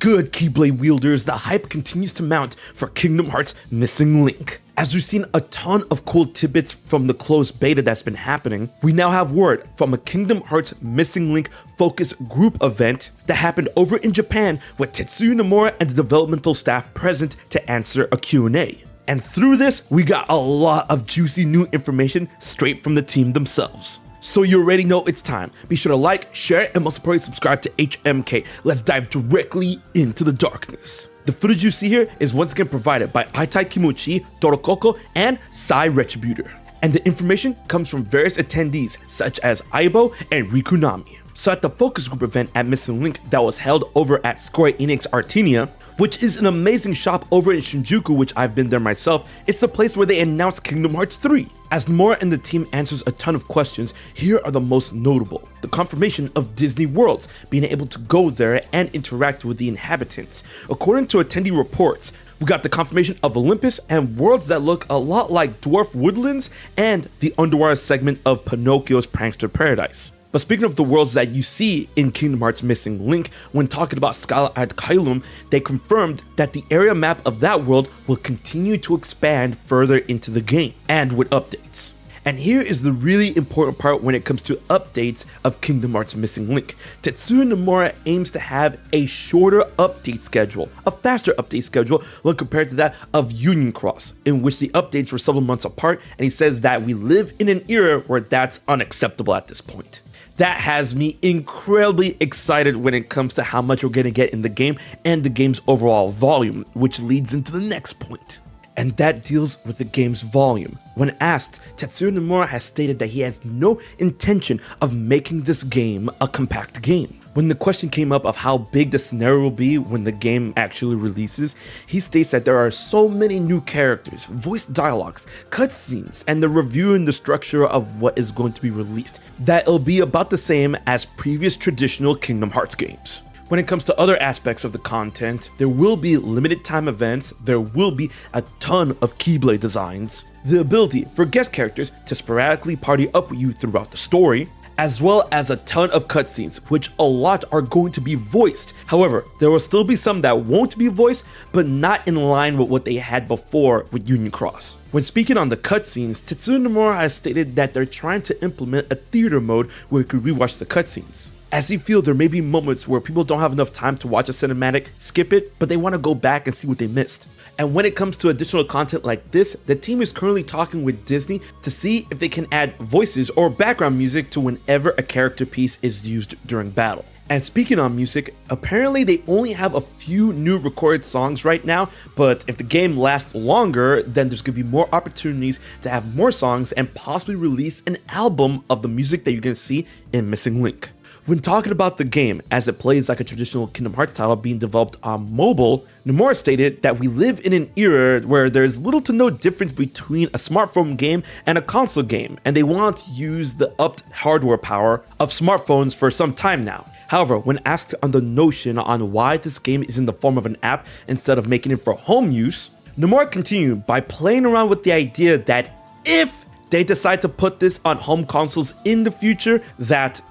good, Keyblade wielders? The hype continues to mount for Kingdom Hearts Missing Link. As we've seen a ton of cool tidbits from the closed beta that's been happening, we now have word from a Kingdom Hearts Missing Link focus group event that happened over in Japan with Tetsuya Nomura and the developmental staff present to answer a Q&A. And through this, we got a lot of juicy new information straight from the team themselves. So you already know it's time. Be sure to like, share, and most importantly subscribe to HMK. Let's dive directly into the darkness. The footage you see here is once again provided by Aitai Kimuchi, Torokoko, and Sai Retributor. And the information comes from various attendees such as Aibo and Rikunami. So at the focus group event at Missing Link that was held over at Square Enix Artenia, which is an amazing shop over in Shinjuku, which I've been there myself, it's the place where they announced Kingdom Hearts 3. As Nomura and the team answers a ton of questions, here are the most notable. The confirmation of Disney Worlds, being able to go there and interact with the inhabitants. According to attendee reports, we got the confirmation of Olympus and worlds that look a lot like Dwarf Woodlands and the underwater segment of Pinocchio's Prankster Paradise. But speaking of the worlds that you see in Kingdom Hearts Missing Link, when talking about Scala ad Caelum, they confirmed that the area map of that world will continue to expand further into the game, and with updates. And here is the really important part when it comes to updates of Kingdom Hearts Missing Link. Tetsuya Nomura aims to have a shorter update schedule, a faster update schedule when compared to that of Union Cross, in which the updates were several months apart, and he says that we live in an era where that's unacceptable at this point. That has me incredibly excited when it comes to how much we're going to get in the game and the game's overall volume, which leads into the next point. And that deals with the game's volume. When asked, Tetsuya Nomura has stated that he has no intention of making this game a compact game. When the question came up of how big the scenario will be when the game actually releases, he states that there are so many new characters, voice dialogues, cutscenes, and the review and the structure of what is going to be released, that it'll be about the same as previous traditional Kingdom Hearts games. When it comes to other aspects of the content, there will be limited time events, there will be a ton of Keyblade designs, the ability for guest characters to sporadically party up with you throughout the story, as well as a ton of cutscenes, which a lot are going to be voiced. However, there will still be some that won't be voiced, but not in line with what they had before with Union Cross. When speaking on the cutscenes, Tetsuya Nomura has stated that they're trying to implement a theater mode where you could rewatch the cutscenes. As he feels there may be moments where people don't have enough time to watch a cinematic, skip it, but they want to go back and see what they missed. And when it comes to additional content like this, the team is currently talking with Disney to see if they can add voices or background music to whenever a character piece is used during battle. And speaking on music, apparently they only have a few new recorded songs right now, but if the game lasts longer, then there's going to be more opportunities to have more songs and possibly release an album of the music that you're going to see in Missing Link. When talking about the game, as it plays like a traditional Kingdom Hearts title being developed on mobile, Nomura stated that we live in an era where there's little to no difference between a smartphone game and a console game, and they want to use the upped hardware power of smartphones for some time now. However, when asked on the notion on why this game is in the form of an app instead of making it for home use, Nomura continued by playing around with the idea that if they decide to put this on home consoles in the future, that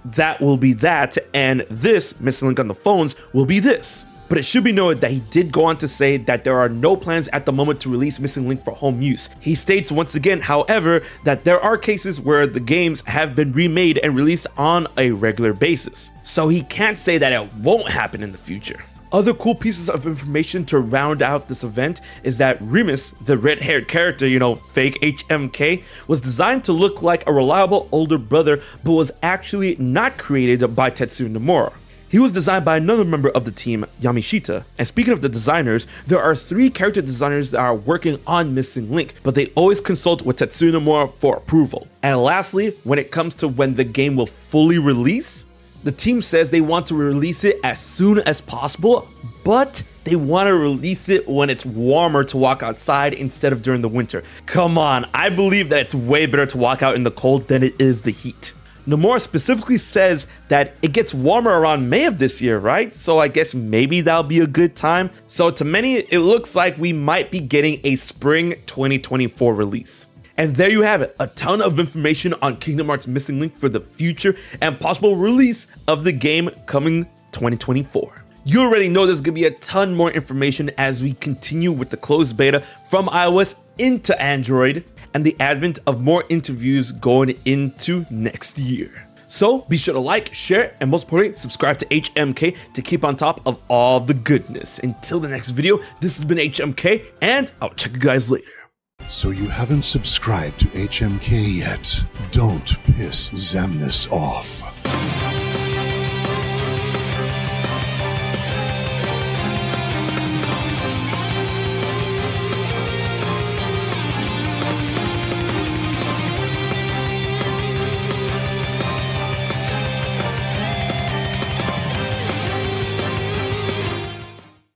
will be that, and this, Missing Link on the phones, will be this. But it should be noted that he did go on to say that there are no plans at the moment to release Missing Link for home use. He states once again, however, that there are cases where the games have been remade and released on a regular basis. So he can't say that it won't happen in the future. Other cool pieces of information to round out this event is that Remus, the red-haired character, fake HMK, was designed to look like a reliable older brother, but was actually not created by Tetsuya Nomura. He was designed by another member of the team, Yamashita. And speaking of the designers, there are 3 character designers that are working on Missing Link, but they always consult with Tetsuya Nomura for approval. And lastly, when it comes to when the game will fully release, the team says they want to release it as soon as possible, but they want to release it when it's warmer to walk outside instead of during the winter. Come on, I believe that it's way better to walk out in the cold than it is the heat. Nomura specifically says that it gets warmer around May of this year, right? So I guess maybe that'll be a good time. So to many, it looks like we might be getting a spring 2024 release. And there you have it, a ton of information on Kingdom Hearts Missing Link for the future and possible release of the game coming 2024. You already know there's gonna be a ton more information as we continue with the closed beta from iOS into Android and the advent of more interviews going into next year. So be sure to like, share, and most importantly, subscribe to HMK to keep on top of all the goodness. Until the next video, this has been HMK, and I'll check you guys later. So you haven't subscribed to HMK yet? Don't piss Zemnis off.